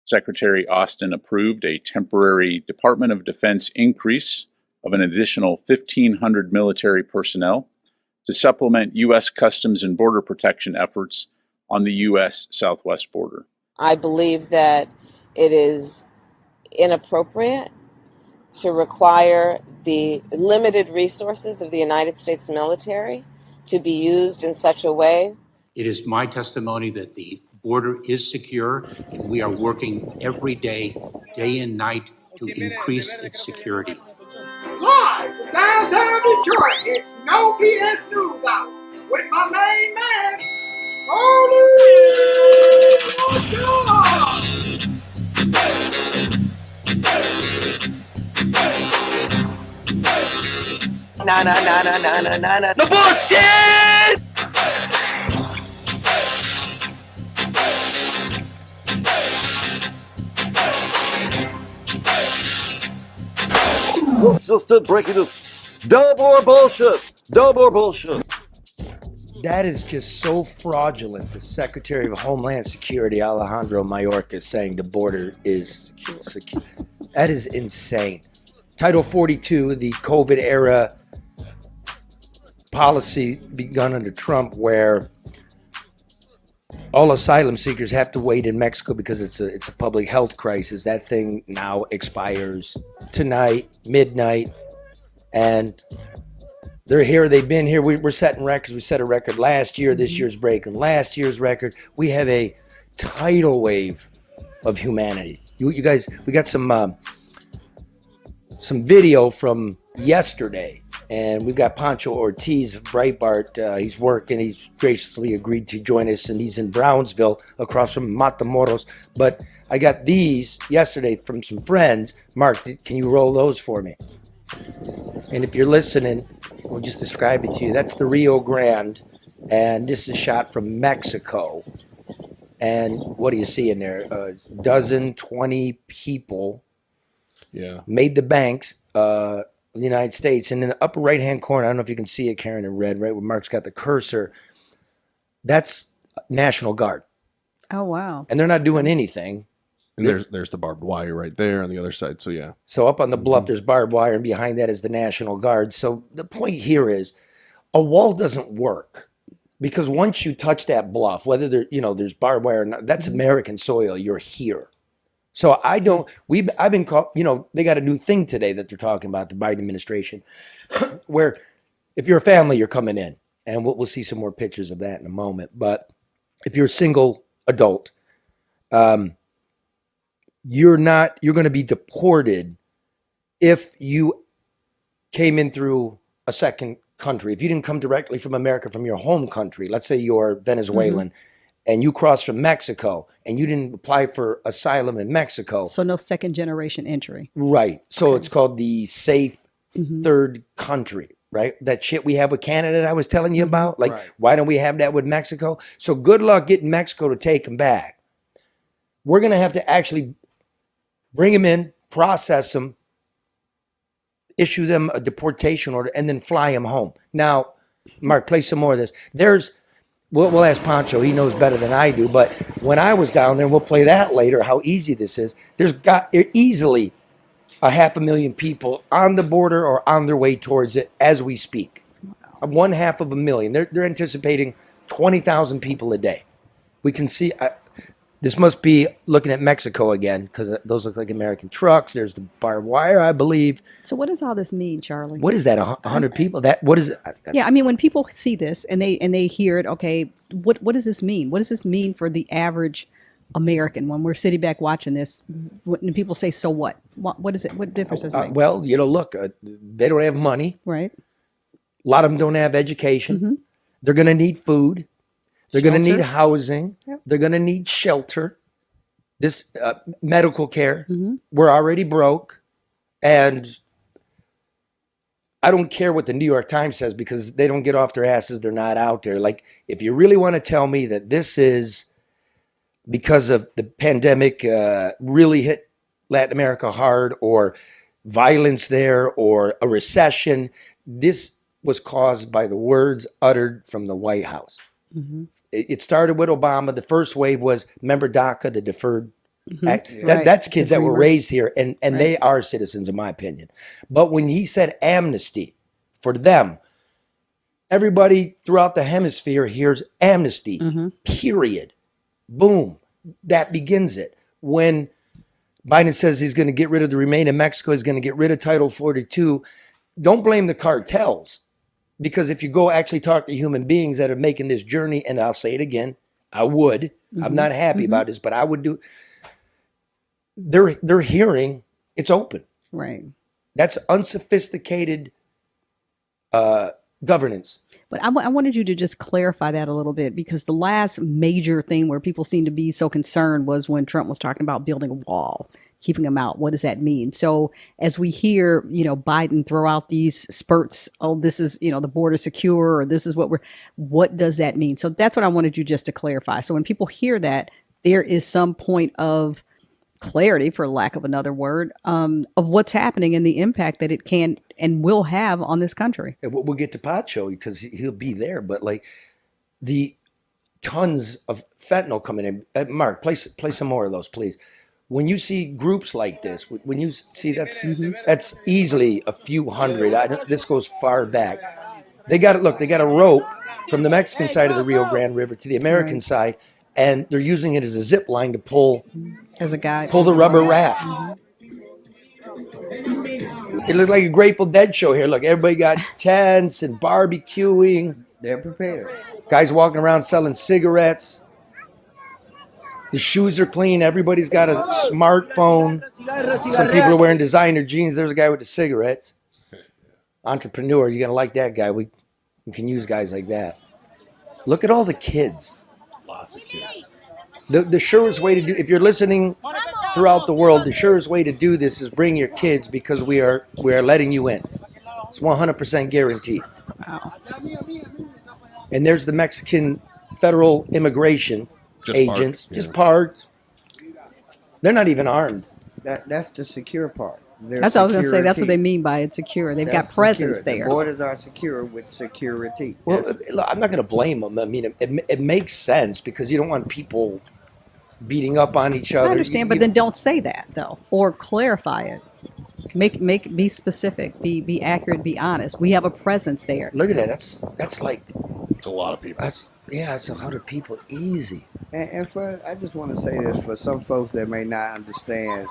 Secretary Austin approved a temporary Department of Defense increase of an additional 1,500 military personnel to supplement U.S. Customs and Border Protection efforts on the U.S. southwest border. I believe that it is inappropriate to require the limited resources of the United States military to be used in such a way. It is my testimony that the border is secure, and we are working every day, day and night, to increase its security. Live from downtown Detroit, it's No BS News Hour with my main man, No bullshit! It's just it breaking news. No more bullshit. No more bullshit. That is just so fraudulent. The Secretary of Homeland Security, Alejandro Mayorkas, saying the border is secure. That is insane. Title 42, the COVID era policy begun under Trump, where all asylum seekers have to wait in Mexico because it's a public health crisis. That thing now expires tonight, midnight, and they're here. They've been here. We're setting records. We set a record last year. This year's breaking last year's record. We have a tidal wave of humanity. You guys, we got some video from yesterday, and we've got Poncho Ortiz of Breitbart. He's working. He's graciously agreed to join us, and he's in Brownsville across from Matamoros. But I got these yesterday from some friends. Mark, can you roll those for me? And if you're listening, we'll just describe it to you. That's the Rio Grande, and this is shot from Mexico. And what do you see in there? A dozen, 20 people made the banks of the United States. And in the upper right-hand corner, I don't know if you can see it, Karen, in red, right where Mark's got the cursor, that's National Guard. Oh, wow. And they're not doing anything. And there's the barbed wire right there on the other side. So, yeah. So up on the bluff, there's barbed wire, and behind that is the National Guard. So the point here is a wall doesn't work, because once you touch that bluff, whether there's barbed wire or not, that's American soil. You're here. So I've been called, they got a new thing today that they're talking about, the Biden administration, where if you're a family, you're coming in. And we'll see some more pictures of that in a moment. But if you're a single adult, you're going to be deported if you came in through a second country. If you didn't come directly from America, from your home country, let's say you're Venezuelan, and you crossed from Mexico, and you didn't apply for asylum in Mexico. So no second generation entry. Right. So it's called the safe third country, right? That shit we have with Canada that I was telling you about. Like, why don't we have that with Mexico? So good luck getting Mexico to take them back. We're going to have to actually bring them in, process them, issue them a deportation order, and then fly them home. Now, Mark, play some more of this. We'll ask Poncho. He knows better than I do. But when I was down there, and we'll play that later, how easy this is. There's got easily 500,000 people on the border or on their way towards it as we speak. 500,000. They're anticipating 20,000 people a day. We can see. This must be looking at Mexico again, because those look like American trucks. There's the barbed wire, I believe. So what does all this mean, Charlie? What is that? 100 people? What is it? Yeah, I mean, when people see this and they hear it, okay, what does this mean? What does this mean for the average American when we're sitting back watching this? When people say, "So what? What is it? What difference does it make?" Well, look, they don't have money. Right. A lot of them don't have education. They're going to need food. They're going to need housing. Yep. They're going to need shelter. This medical care. We're already broke. And I don't care what the New York Times says, because they don't get off their asses. They're not out there. Like, if you really want to tell me that this is because of the pandemic really hit Latin America hard, or violence there, or a recession, this was caused by the words uttered from the White House. It started with Obama. The first wave was, remember DACA, the Deferred That's kids The that were Dreamers. raised here, and they are citizens, in my opinion. But when he said amnesty for them, everybody throughout the hemisphere hears amnesty, period. Boom. That begins it. When Biden says he's going to get rid of the remain in Mexico, he's going to get rid of Title 42, don't blame the cartels. Because if you go actually talk to human beings that are making this journey, and I'll say it again, I would. I'm not happy about this, but I would do. They're hearing it's open. Right. That's unsophisticated governance. But I wanted you to just clarify that a little bit, because the last major thing where people seem to be so concerned was when Trump was talking about building a wall, keeping them out. What does that mean? So as we hear, Biden throw out these spurts, oh, this is, the border secure, or this is what does that mean? So that's what I wanted you just to clarify. So when people hear that, there is some point of clarity, for lack of another word, of what's happening and the impact that it can and will have on this country. And we'll get to Poncho because he'll be there, but like the tons of fentanyl coming in. Mark, play some more of those, please. When you see groups like this, when you see that's easily a few hundred. This goes far back. They got a rope from the Mexican side of the Rio Grande River to the American side, and they're using it as a zip line to pull as a guide, pull the rubber raft. It looked like a Grateful Dead show here. Look, everybody got tents and barbecuing. They're prepared. Guys walking around selling cigarettes. The shoes are clean. Everybody's got a smartphone. Some people are wearing designer jeans. There's a guy with the cigarettes. Entrepreneur, you're going to like that guy. We can use guys like that. Look at all the kids. Lots of kids. The surest way to do, if you're listening throughout the world, the surest way to do this is bring your kids, because we are letting you in. It's 100% guaranteed. Wow. And there's the Mexican federal immigration agents, just parked. They're not even armed. That's the secure part. That's what I was going to say. That's what they mean by it's secure. They've got presence there. The borders are secure with security. Well, I'm not going to blame them. I mean, it makes sense because you don't want people beating up on each other. I understand, but then don't say that though, or clarify it. Be specific. Be accurate. Be honest. We have a presence there. Look at that. That's like It's a lot of people. that's 100 people easy. And I just want to say this for some folks that may not understand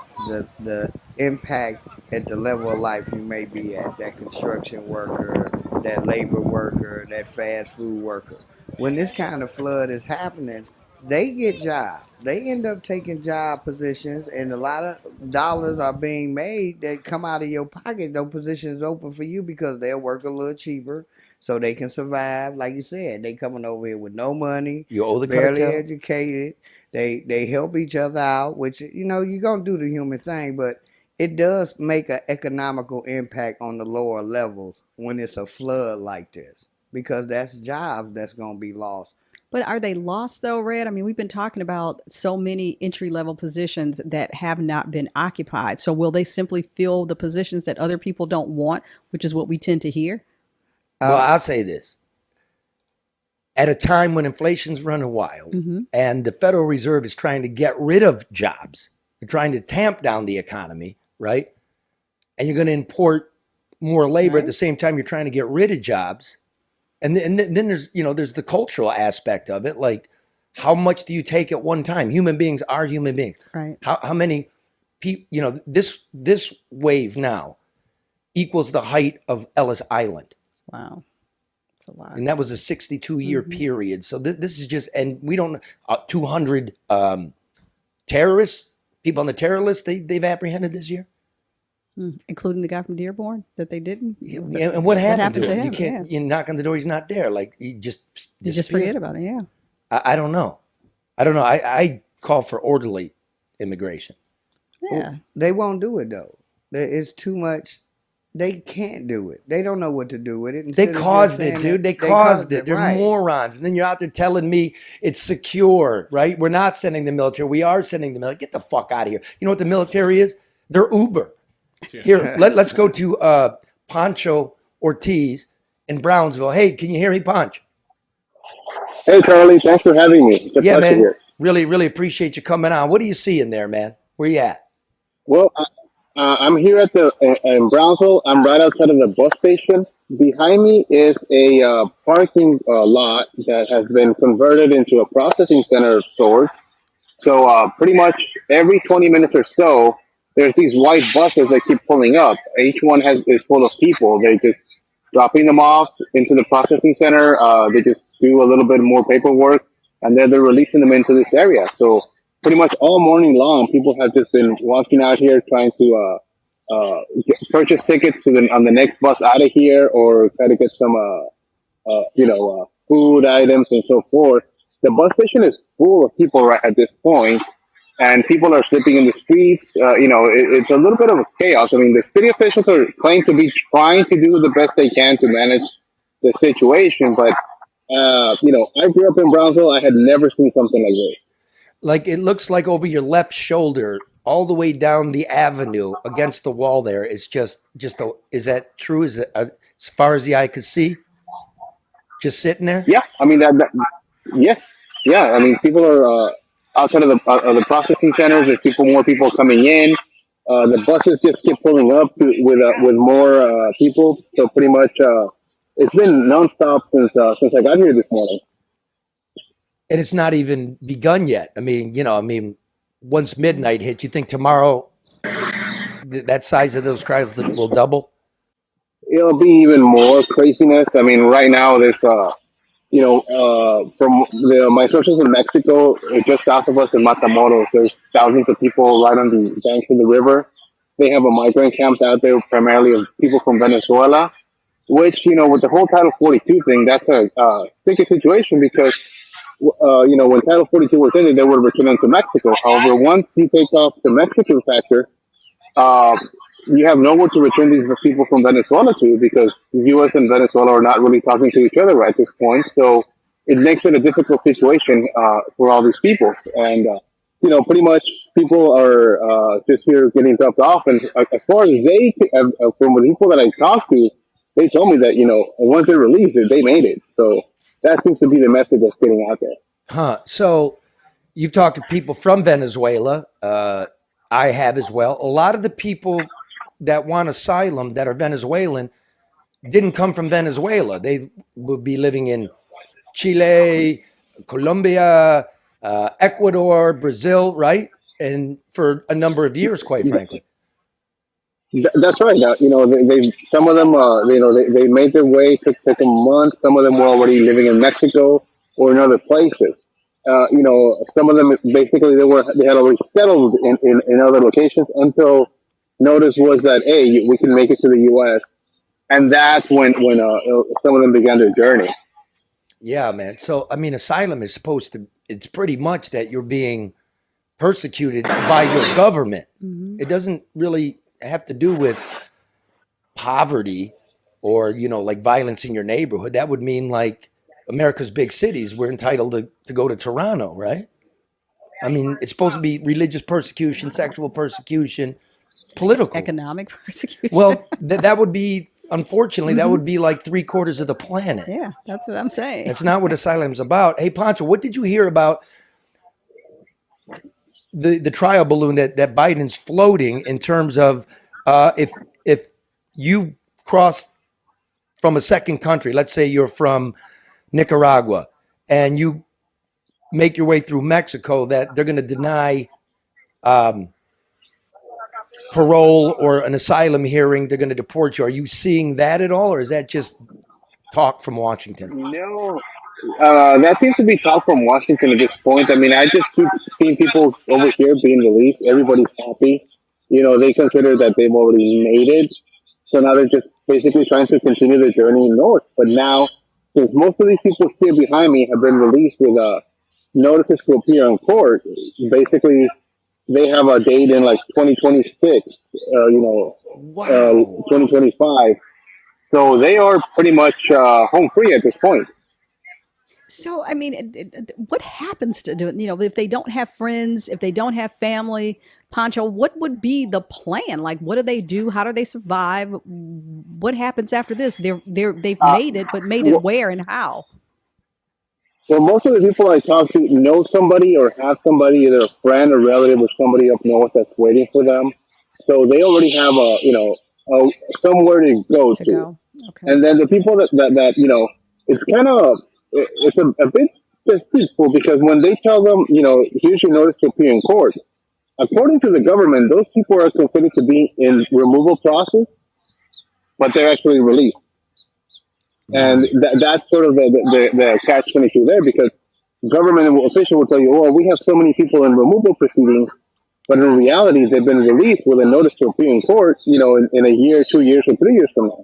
the impact at the level of life you may be at, that construction worker, that labor worker, that fast food worker. When this kind of flood is happening, they get jobs. They end up taking job positions, and a lot of dollars are being made that come out of your pocket. Those positions open for you because they'll work a little cheaper so they can survive. Like you said, they coming over here with no money, You owe the barely cartel. educated. They help each other out, which, you're going to do the human thing, but it does make an economical impact on the lower levels when it's a flood like this, because that's jobs that's going to be lost. But are they lost though, Red? I mean, we've been talking about so many entry-level positions that have not been occupied. So will they simply fill the positions that other people don't want, which is what we tend to hear? Well, I'll say this. At a time when inflation's running wild and the Federal Reserve is trying to get rid of jobs, they're trying to tamp down the economy, right? And you're going to import more labor at the same time you're trying to get rid of jobs. And then there's, there's the cultural aspect of it. Like, how much do you take at one time? Human beings are human beings. Right. How many people, this wave now equals the height of Ellis Island. Wow. It's a lot. And that was a 62-year period. So this is just, and we don't, 200 terrorists, people on the terror list, they've apprehended this year. Including the guy from Dearborn that they didn't? Yeah, and what happened to him? him? You can't, you knock on the door, he's not there. Like, you just forget about it, yeah. I don't know. I call for orderly immigration. Yeah. Well, they won't do it, though. It's too much. They can't do it. They don't know what to do with it. They caused it, dude. They caused it. They're right. morons. And then you're out there telling me it's secure, right? We're not sending the military. We are sending the military. Get the fuck out of here. You know what the military is? They're Uber. Here, let's go to Poncho Ortiz in Brownsville. Hey, can you hear me, Ponch? Hey, Charlie. Thanks for having me. It's a pleasure man. here. Really, really appreciate you coming on. What are you seeing there, man? Where you at? Well, I'm here at the in Brownsville. I'm right outside of the bus station. Behind me is a parking lot that has been converted into a processing center of sorts. So pretty much every 20 minutes or so, there's these white buses that keep pulling up. Each one is full of people. They're just dropping them off into the processing center. They just do a little bit more paperwork, and then they're releasing them into this area. So pretty much all morning long, people have just been walking out here trying to purchase tickets on the next bus out of here, or try to get some food items and so forth. The bus station is full of people right at this point, and people are sleeping in the streets. It's a little bit of a chaos. I mean, the city officials are claiming to be trying to do the best they can to manage the situation, but I grew up in Brownsville. I had never seen something like this. Like, it looks like over your left shoulder, all the way down the avenue against the wall there is is that true? Is it as far as the eye could see? Just sitting there? Yeah, I mean yes, yeah. I mean, people are outside of the processing centers. There's more people coming in. The buses just keep pulling up with more people. So pretty much, it's been nonstop since I got here this morning. And it's not even begun yet. I mean, once midnight hits, you think tomorrow that size of those crowds will double? It'll be even more craziness. I mean, right now there's from my sources in Mexico, just south of us in Matamoros, there's thousands of people right on the banks of the river. They have a migrant camp out there, primarily of people from Venezuela, which, with the whole Title 42 thing, that's a sticky situation because, when Title 42 was ended, they would return them to Mexico. However, once you take off the Mexican factor, you have nowhere to return these people from Venezuela to, because the U.S. and Venezuela are not really talking to each other right at this point. So it makes it a difficult situation for all these people. And, pretty much people are just here getting dropped off. And as far as from the people that I talked to, they told me that, once they released it, they made it. So that seems to be the message that's getting out there. Huh. So you've talked to people from Venezuela. I have as well. A lot of the people that want asylum that are Venezuelan didn't come from Venezuela. They would be living in Chile, Colombia, Ecuador, Brazil, right? And for a number of years, quite frankly. That's right. Some of them, they made their way. Took them months. Some of them were already living in Mexico or in other places. Some of them basically they had already settled in other locations until notice was that, hey, we can make it to the U.S. And that's when some of them began their journey. Yeah, man. So, I mean, asylum is it's pretty much that you're being persecuted by your government. Mm-hmm. It doesn't really have to do with poverty or, like violence in your neighborhood. That would mean like America's big cities, we're entitled to go to Toronto, right? I mean, it's supposed to be religious persecution, sexual persecution, political. Economic persecution. Well, that would be, unfortunately, that would be like 3/4 of the planet. Yeah, that's what I'm saying. That's not what asylum's about. Hey, Poncho, what did you hear about the trial balloon that Biden's floating in terms of if you cross from a second country, let's say you're from Nicaragua, and you make your way through Mexico, that they're going to deny parole or an asylum hearing, they're going to deport you. Are you seeing that at all, or is that just talk from Washington? No, that seems to be talk from Washington at this point. I mean, I just keep seeing people over here being released. Everybody's happy. They consider that they've already made it. So now they're just basically trying to continue their journey north. But now, since most of these people here behind me have been released with notices to appear in court, basically they have a date in like 2026, Wow. 2025. So they are pretty much home free at this point. So, I mean, what happens to do it? If they don't have friends, if they don't have family, Poncho, what would be the plan? Like, what do they do? How do they survive? What happens after this? They've made it, but made it where and how? Well, most of the people I talk to know somebody or have somebody, either a friend or relative or somebody up north that's waiting for them. So they already have somewhere to go To to. go. Okay. And then the people that it's kind of it's a bit distasteful because when they tell them, here's your notice to appear in court. According to the government, those people are considered to be in removal process, but they're actually released. And that's sort of the catch-22 there, because government official will tell you, well, we have so many people in removal proceedings, but in reality, they've been released with a notice to appear in court, in a year, 2 years, or 3 years from now.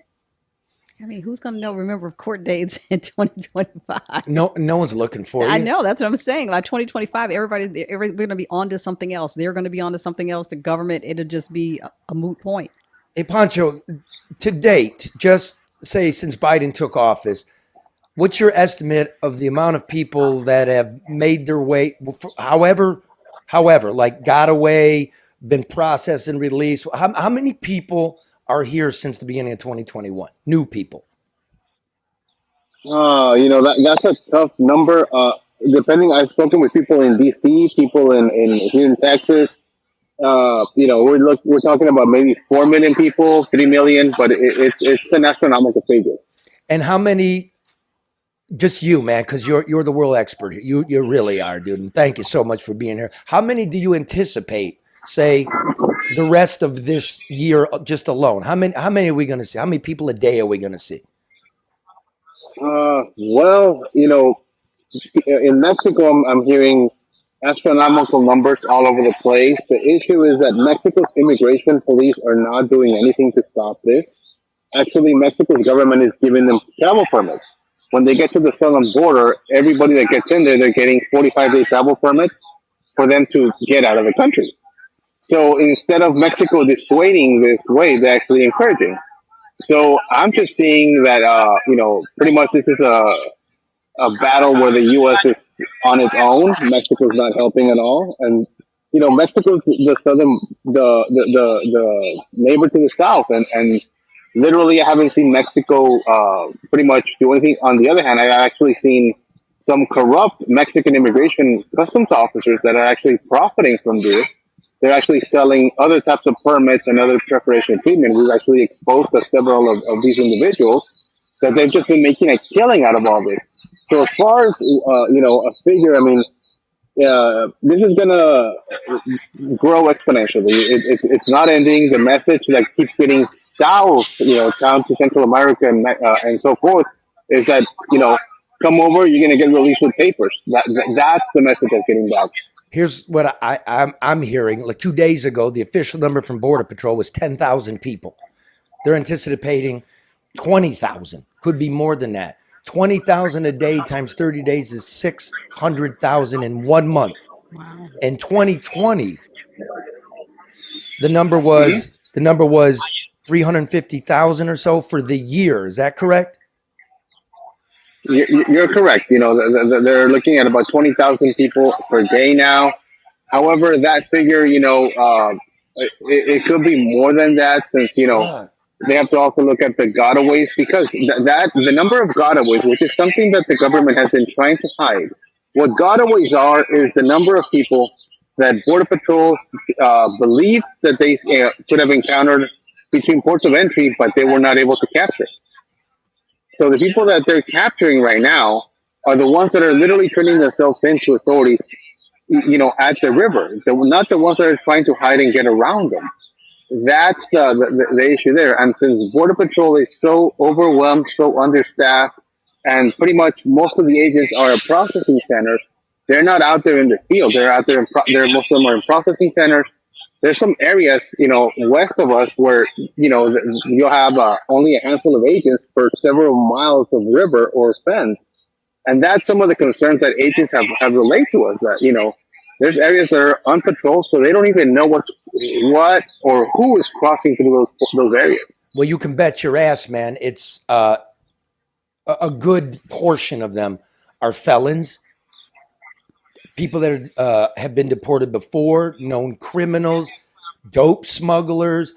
I mean, who's going to remember court dates in 2025? No one's looking for I you. know, that's what I'm saying. Like 2025, everybody's going to be on to something else. They're going to be on to something else. The government, it'll just be a moot point. Hey, Poncho, to date, just say since Biden took office, what's your estimate of the amount of people that have made their way, however, like got away, been processed and released? How many people are here since the beginning of 2021? New people. That's a tough number. I've spoken with people in DC, people in here in Texas. We're talking about maybe 4 million people, 3 million, but it's an astronomical figure. And how many? Just you, man, because you're the world expert. You really are, dude. And thank you so much for being here. How many do you anticipate? Say the rest of this year, just alone. How many are we going to see? How many people a day are we going to see? In Mexico, I'm hearing astronomical numbers all over the place. The issue is that Mexico's immigration police are not doing anything to stop this. Actually, Mexico's government is giving them travel permits. When they get to the southern border, everybody that gets in there, they're getting 45-day travel permits for them to get out of the country. So instead of Mexico dissuading this way, they're actually encouraging. So I'm just seeing that, pretty much this is a battle where the U.S. is on its own. Mexico's not helping at all, and Mexico's the southern, the neighbor to the south, and literally I haven't seen Mexico pretty much do anything. On the other hand, I've actually seen some corrupt Mexican immigration customs officers that are actually profiting from this. They're actually selling other types of permits and other preparation treatment. We've actually exposed several of these individuals that they've just been making a killing out of all this. So as far as a figure, I mean, this is gonna grow exponentially. It's not ending. The message that keeps getting south, down to Central America and so forth, is that come over, you're gonna get released with papers. That's the message that's getting back. Here's what I'm hearing. Like 2 days ago, the official number from Border Patrol was 10,000 people. They're anticipating 20,000. Could be more than that. 20,000 a day times 30 days is 600,000 in 1 month. Wow. In 2020, the number was 350,000 or so for the year. Is that correct? You're correct. They're looking at about 20,000 people per day now. However, that figure, it could be more than that, since they have to also look at the gotaways, because the number of gotaways, which is something that the government has been trying to hide. What gotaways are is the number of people that Border Patrol believes that they could have encountered between ports of entry, but they were not able to capture. So the people that they're capturing right now are the ones that are literally turning themselves into authorities, at the river. They're not the ones that are trying to hide and get around them. That's the issue there. And since Border Patrol is so overwhelmed, so understaffed, and pretty much most of the agents are at processing centers, they're not out there in the field. They're out there. Most of them are in processing centers. There's some areas, west of us where, you'll have only a handful of agents for several miles of river or fence. And that's some of the concerns that agents have relayed to us, that, there's areas that are unpatrolled, so they don't even know what or who is crossing through those areas. Well, you can bet your ass, man. It's a good portion of them are felons, people that have been deported before, known criminals, dope smugglers,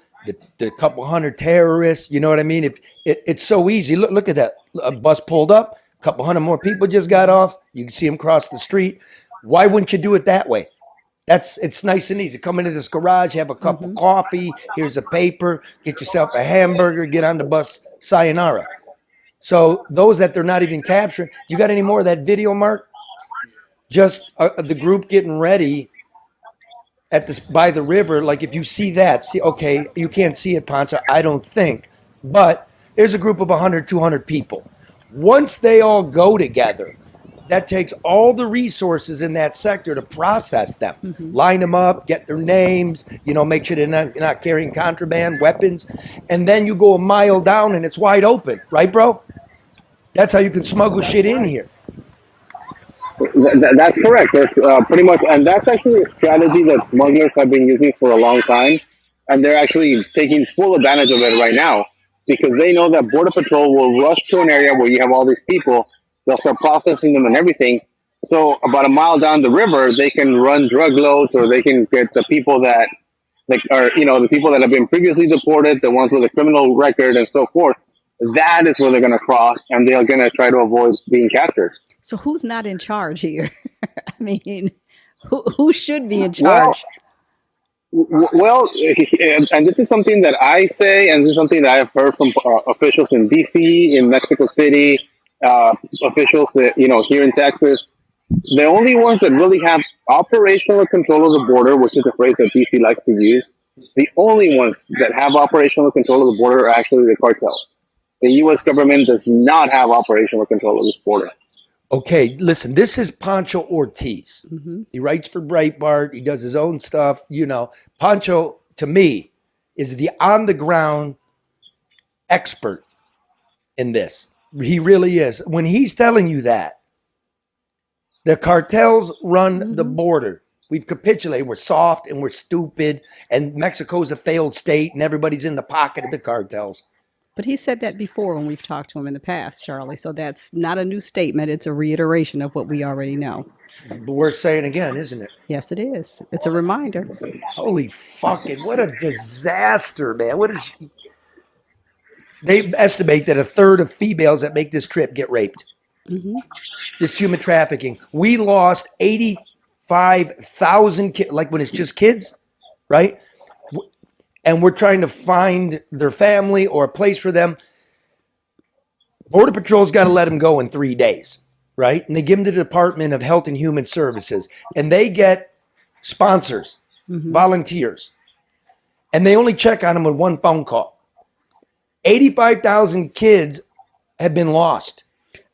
the couple hundred terrorists. You know what I mean? If it's so easy. Look at that. A bus pulled up, couple hundred more people just got off. You can see them cross the street. Why wouldn't you do it that way? It's nice and easy. Come into this garage, have a cup of coffee. Here's a paper. Get yourself a hamburger. Get on the bus. Sayonara. So those that they're not even capturing. You got any more of that video, Mark? Just the group getting ready at this by the river. Like if you see that, okay, you can't see it, Poncho. I don't think, but there's a group of 100, 200 people. Once they all go together, that takes all the resources in that sector to process them, line them up, get their names, make sure they're not carrying contraband, weapons. And then you go a mile down and it's wide open. Right, bro? That's how you can smuggle shit in here. That's correct. That's pretty much, and that's actually a strategy that smugglers have been using for a long time. And they're actually taking full advantage of it right now because they know that Border Patrol will rush to an area where you have all these people. They'll start processing them and everything. So about a mile down the river, they can run drug loads, or they can get the people that, the people that have been previously deported, the ones with a criminal record, and so forth. That is where they're going to cross, and they're going to try to avoid being captured. So who's not in charge here? I mean, who should be in charge? Well, and this is something that I say, and this is something that I've heard from officials in D.C., in Mexico City. Officials that, here in Texas, the only ones that really have operational control of the border, which is a phrase that DC likes to use, the only ones that have operational control of the border are actually the cartels. The U.S. government does not have operational control of this border. Okay, listen, this is Poncho Ortiz. He writes for Breitbart. He does his own stuff. Poncho, to me, is the on-the-ground expert in this. He really is. When he's telling you that the cartels run the border, we've capitulated. We're soft and we're stupid, and Mexico's a failed state, and everybody's in the pocket of the cartels. But he said that before when we've talked to him in the past, Charlie. So that's not a new statement. It's a reiteration of what we already know. But we're saying again, isn't it? Yes, it is. It's a reminder. Holy fucking, what a disaster, man. They estimate that a third of females that make this trip get raped. This human trafficking. We lost 85,000 kids, like when it's just kids, right? And we're trying to find their family or a place for them. Border Patrol's got to let them go in 3 days, right? And they give them to the Department of Health and Human Services. And they get sponsors, volunteers. And they only check on them with one phone call. 85,000 kids have been lost.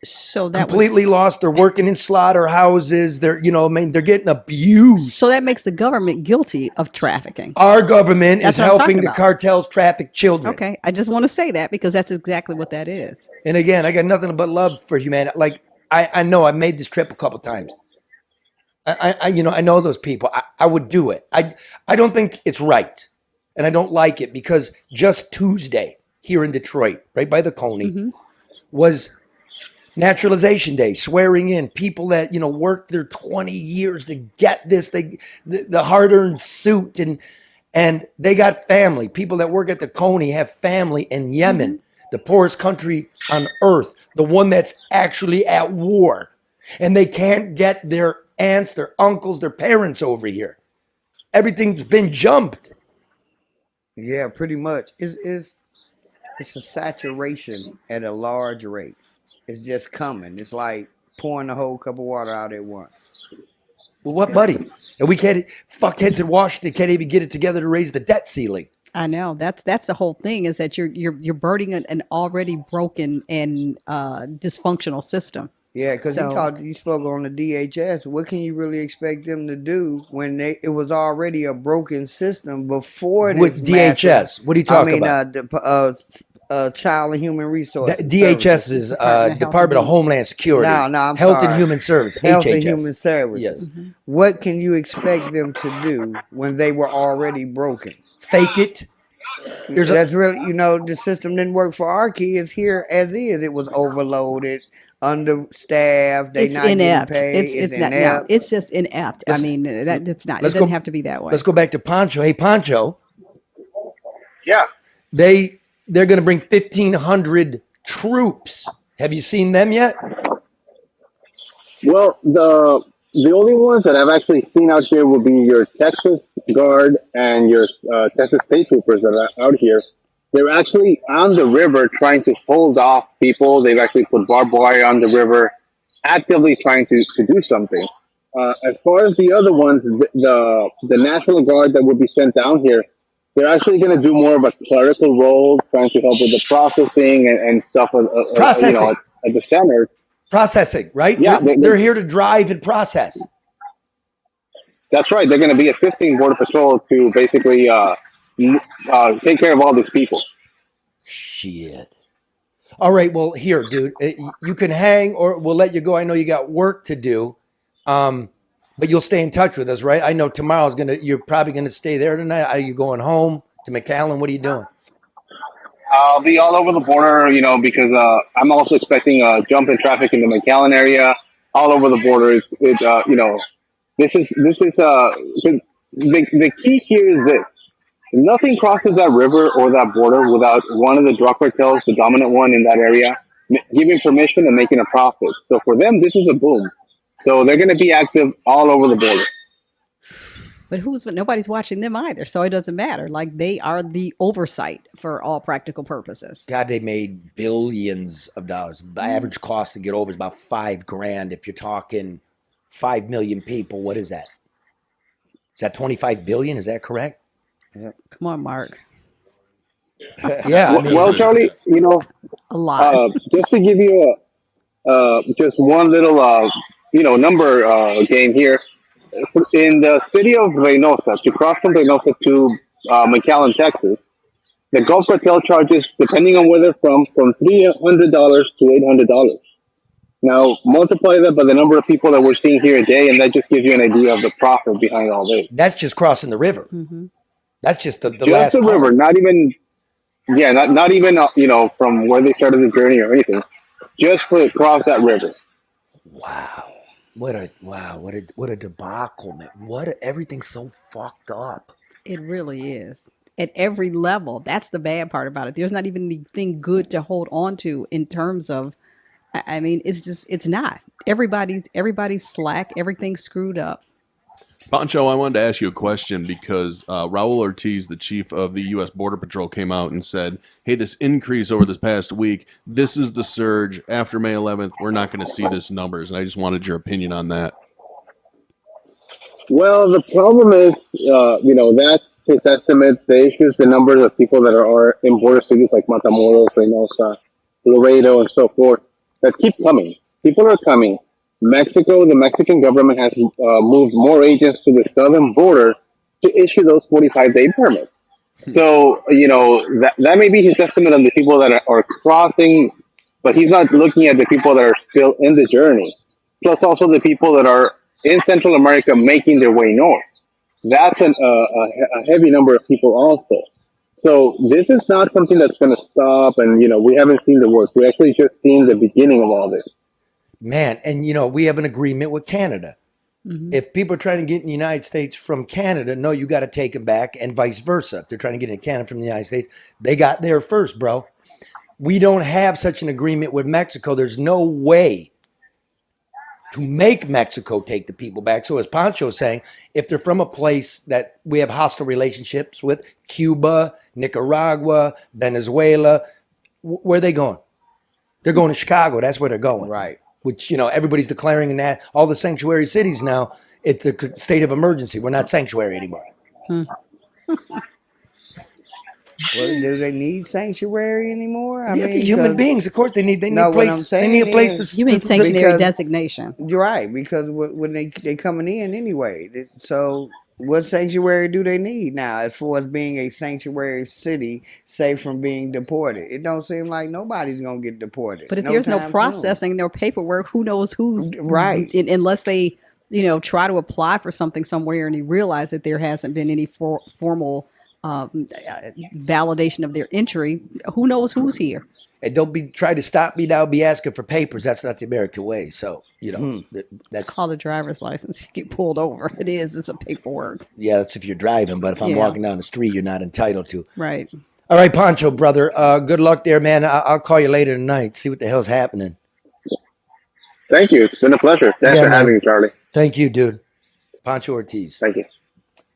So that completely lost. They're working in slaughterhouses. They're, they're getting abused. So that makes the government guilty of trafficking. Our government is helping the cartels traffic children. Okay, I just want to say that because that's exactly what that is. And again, I got nothing but love for humanity. Like I know I've made this trip a couple times. I know those people. I would do it. I don't think it's right, and I don't like it because just Tuesday here in Detroit, right by the Coney, was Naturalization Day, swearing in people that, worked their 20 years to get this, the hard-earned suit, and they got family. People that work at the Coney have family in Yemen, the poorest country on earth, the one that's actually at war, and they can't get their aunts, their uncles, their parents over here. Everything's been jumped. Yeah, pretty much. It's a saturation at a large rate. It's just coming. It's like pouring a whole cup of water out at once. Well, what, buddy? And we can't, fuckheads in Washington can't even get it together to raise the debt ceiling. I know. That's the whole thing, is that you're burdening an already broken and dysfunctional system. Yeah, because you spoke on the DHS. What can you really expect them to do when it was already a broken system before this? With DHS, what are you talking about? Child and Human Resources. DHS is Department of Homeland Security. I'm Health sorry. and Human Services. Health HHS. and Human Services. Yes. What can you expect them to do when they were already broken? Fake it. That's really, the system didn't work for our kids here as is. It was overloaded, understaffed. It's not inept. Getting paid. It's not. No, it's just inept. I mean, it's not. It doesn't have to be that way. Let's go back to Poncho. Hey, Poncho. Yeah. They're going to bring 1,500 troops. Have you seen them yet? Well, the only ones that I've actually seen out here will be your Texas Guard and your Texas State Troopers that are out here. They're actually on the river trying to hold off people. They've actually put barbed wire on the river, actively trying to do something. As far as the other ones, the National Guard that will be sent down here, they're actually going to do more of a clerical role, trying to help with the processing and stuff. Processing. At the center. Processing, right? Yeah, They're here to drive and process. That's right. They're going to be assisting Border Patrol to basically take care of all these people. Shit. All right. Well, here, dude, you can hang or we'll let you go. I know you got work to do, but you'll stay in touch with us, right? I know you're probably going to stay there tonight. Are you going home to McAllen? What are you doing? I'll be all over the border, because I'm also expecting a jump in traffic in the McAllen area. All over the border this is the key here is this: nothing crosses that river or that border without one of the drug cartels, the dominant one in that area, giving permission and making a profit. So for them, this is a boom. So they're going to be active all over the border. But nobody's watching them either, so it doesn't matter. Like, they are the oversight for all practical purposes. God, they made billions of dollars. The average cost to get over is about $5,000. If you're talking 5 million people, what is that? Is that 25 billion? Is that correct? Yeah. Come on, Mark. Yeah. Well, Charlie, a lot. Just to give you just one little number game here. In the city of Reynosa, to cross from Reynosa to McAllen, Texas, the Gulf Cartel charges, depending on where they're from $300 to $800. Now, multiply that by the number of people that we're seeing here a day, and that just gives you an idea of the profit behind all this. That's just crossing the river. Mm-hmm. That's just the last part. River, not even, not even from where they started the journey or anything. Just to cross that river. Wow. What a debacle, man. Everything's so fucked up. It really is. At every level. That's the bad part about it. There's not even anything good to hold on to in terms of, I mean, it's not. Everybody's slack. Everything's screwed up. Poncho, I wanted to ask you a question because Raul Ortiz, the chief of the U.S. Border Patrol, came out and said, hey, this increase over this past week, this is the surge. After May 11th, we're not going to see this numbers. And I just wanted your opinion on that. Well, the problem is, that's his estimate. The issue is the numbers of people that are in border cities like Matamoros, Reynosa, Laredo, and so forth that keep coming. People are coming. The Mexican government has moved more agents to the southern border to issue those 45-day permits. So, that may be his estimate of the people that are crossing, but he's not looking at the people that are still in the journey, plus also the people that are in Central America making their way north. That's a heavy number of people also. So this is not something that's going to stop, and, we haven't seen the work. We actually just seen the beginning of all this. Man, and we have an agreement with Canada. Mm-hmm. If people are trying to get in the United States from Canada, no, you got to take them back, and vice versa. If they're trying to get in Canada from the United States, they got there first, bro. We don't have such an agreement with Mexico. There's no way to make Mexico take the people back. So as Poncho's saying, if they're from a place that we have hostile relationships with, Cuba, Nicaragua, Venezuela, where are they going? They're going to Chicago. That's where they're going. Right. Which, everybody's declaring that all the sanctuary cities now, it's the state of emergency. We're not sanctuary anymore. Well, do they need sanctuary anymore? I mean, human beings, of course, they need a place. They need a place to. You mean sanctuary designation? You're right, because when they coming in anyway. So what sanctuary do they need now as far as being a sanctuary city safe from being deported? It don't seem like nobody's going to get deported. But if there's no processing, no paperwork, who knows who's right? Unless they, try to apply for something somewhere and you realize that there hasn't been any formal validation of their entry, who knows who's here? And don't try to stop me now, be asking for papers. That's not the American way. So, that's called a driver's license. You get pulled over. It's a paperwork. Yeah, that's if you're driving. But if I'm walking down the street, you're not entitled to. Right. All right, Poncho, brother. Good luck there, man. I'll call you later tonight. See what the hell's happening. Thank you. It's been a pleasure. Thanks Yeah, for man. having me, Charlie. Thank you, dude. Poncho Ortiz. Thank you.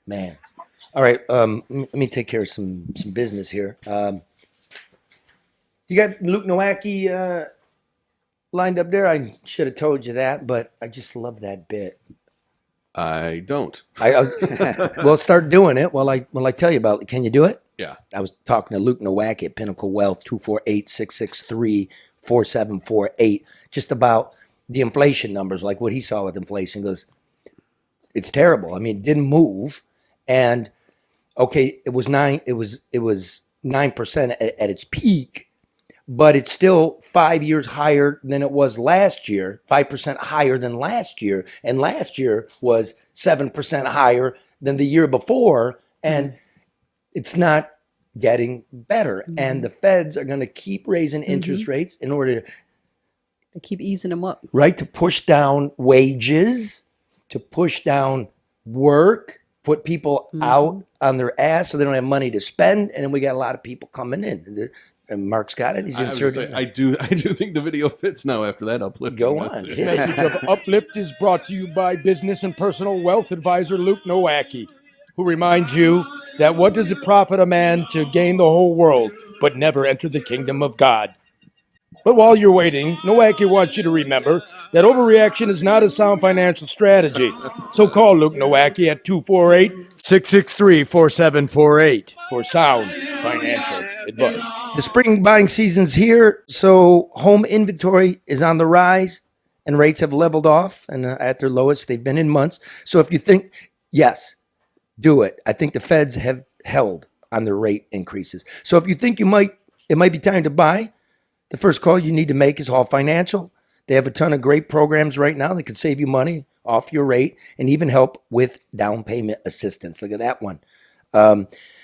Man. All right. Let me take care of some business here. You got Luke Nowacki lined up there? I should have told you that, but I just love that bit. I don't. We'll start doing it while I tell you about it. Can you do it? Yeah. I was talking to Luke Nowacki at Pinnacle Wealth, 248-663-4748, just about the inflation numbers, like what he saw with inflation. Goes, it's terrible. I mean, it didn't move. And okay, it was 9% at its peak, but it's still 5 years higher than it was last year, 5% higher than last year. And last year was 7% higher than the year before. And it's not getting better. And the feds are going to keep raising interest rates in order They keep easing them up. right, to push down wages, to push down work, put people out on their ass so they don't have money to spend. And then we got a lot of people coming in. And Mark's got it. He's inserting. I do think the video fits now after that uplifting Go on. message. Yeah. Message of Uplift is brought to you by business and personal wealth advisor Luke Nowacki, who reminds you that what does it profit a man to gain the whole world but never enter the kingdom of God? But while you're waiting, Nowacki wants you to remember that overreaction is not a sound financial strategy. So call Luke Nowacki at 248-663-4748 for sound financial advice. The spring buying season's here, so home inventory is on the rise and rates have leveled off and at their lowest they've been in months. So if you think, yes, do it. I think the feds have held on their rate increases. So if you think it might be time to buy, the first call you need to make is Hall Financial. They have a ton of great programs right now that can save you money off your rate and even help with down payment assistance. Look at that one.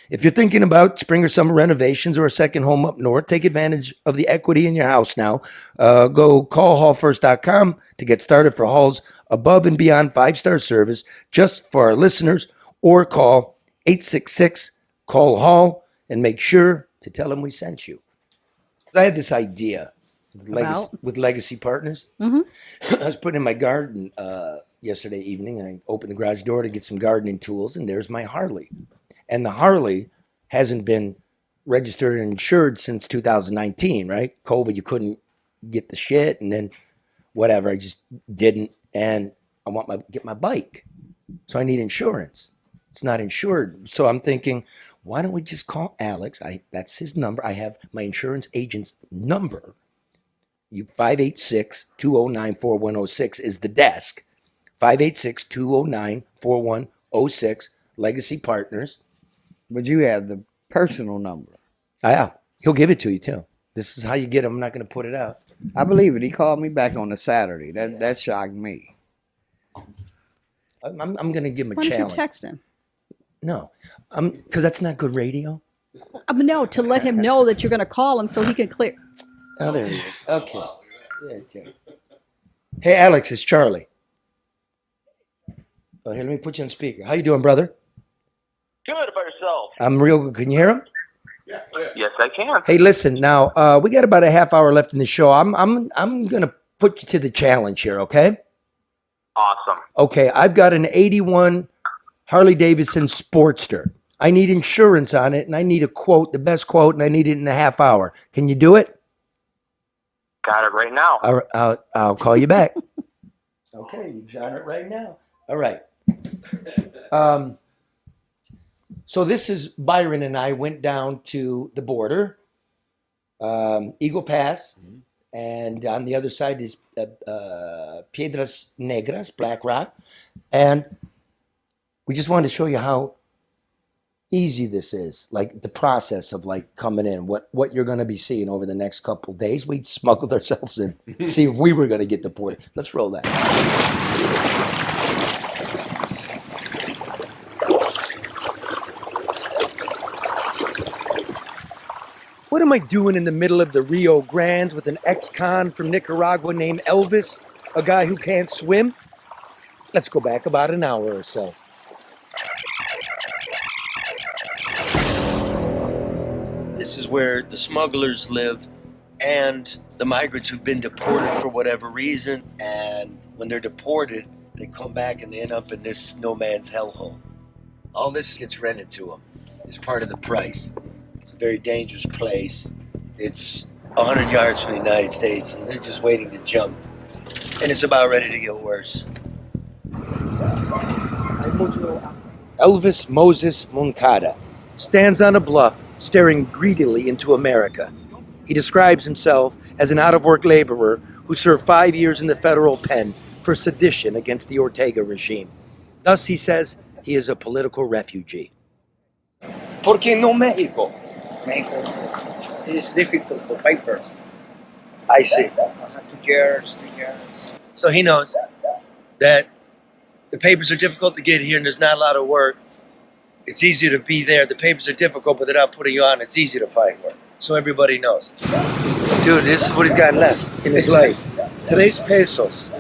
If you're thinking about spring or summer renovations or a second home up north, take advantage of the equity in your house now. Go call hallfirst.com to get started for Hall's above and beyond 5-star service just for our listeners, or call 866-CALL-HALL and make sure to tell them we sent you. I had this idea with Legacy Partners. I was putting in my garden yesterday evening, and I opened the garage door to get some gardening tools, and there's my Harley. And the Harley hasn't been registered and insured since 2019, right? COVID, you couldn't get the shit, and then whatever, I just didn't. And I want get my bike, so I need insurance. It's not insured. So I'm thinking, why don't we just call Alex? That's his number. I have my insurance agent's number. 586-209-4106 is the desk. 586-209-4106, Legacy Partners. But you have the personal number. Yeah, he'll give it to you too. This is how you get him. I'm not going to put it out. I believe it. He called me back on a Saturday. That shocked me. I'm going to give him a Why don't challenge. you text him? No, because that's not good radio. No, to let him know that you're going to call him so he can clear. Oh, there he is. Okay. Yeah. Hey, Alex, it's Charlie. Oh, here, let me put you on speaker. How you doing, brother? Good about yourself. I'm real good. Can you hear him? Yes, I can. Hey, listen. Now we got about a half hour left in the show. I'm gonna put you to the challenge here. Okay. Awesome. Okay. I've got an '81 Harley Davidson Sportster. I need insurance on it, and I need a quote, the best quote, and I need it in a half hour. Can you do it? Got it right now. I'll call you back. Okay, you got it right now. All right. So this is Byron and I went down to the border, Eagle Pass, and on the other side is Piedras Negras, Black Rock, and we just wanted to show you how easy this is, like the process of like coming in, what you're going to be seeing over the next couple of days. We smuggled ourselves in, see if we were going to get deported. Let's roll that. What am I doing in the middle of the Rio Grande with an ex-con from Nicaragua named Elvis, a guy who can't swim? Let's go back about an hour or so. This is where the smugglers live, and the migrants who've been deported for whatever reason. And when they're deported, they come back and they end up in this no man's hellhole. All this gets rented to them. It's part of the price. It's a very dangerous place. It's 100 yards from the United States, and they're just waiting to jump. And it's about ready to get worse. Elvis Moses Moncada stands on a bluff staring greedily into America. He describes himself as an out-of-work laborer who served 5 years in the federal pen for sedition against the Ortega regime. Thus, he says, he is a political refugee. ¿Por qué no México? México is difficult for paper. I see. 2 years, 3 years. So he knows that the papers are difficult to get here and there's not a lot of work. It's easier to be there. The papers are difficult, but they're not putting you on. It's easy to find work. So everybody knows. Dude, this is what he's got left in his life. Today's pesos.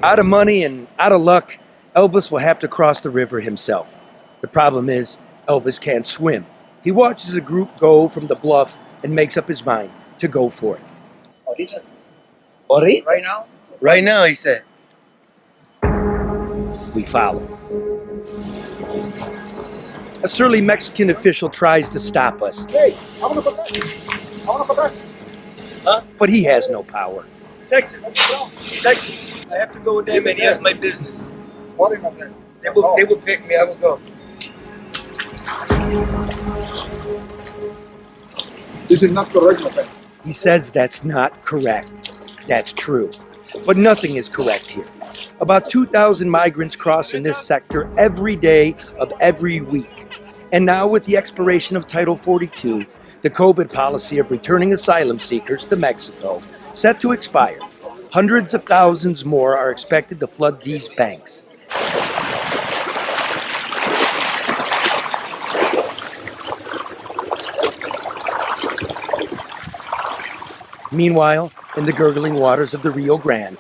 Out of money and out of luck, Elvis will have to cross the river himself. The problem is, Elvis can't swim. He watches a group go from the bluff and makes up his mind to go for it. Ahorita? Right now? Right now, he said. We follow. A surly Mexican official tries to stop us. Hey, vámonos para atrás. Vámonos para atrás. Huh? But he has no power. Texas. Texas. I have to go with them, and he has my business. What in there? They will pick me. I will go. This is not correct, my friend. He says that's not correct. That's true. But nothing is correct here. About 2,000 migrants cross in this sector every day of every week. And now, with the expiration of Title 42, the COVID policy of returning asylum seekers to Mexico set to expire, hundreds of thousands more are expected to flood these banks. Meanwhile, in the gurgling waters of the Rio Grande,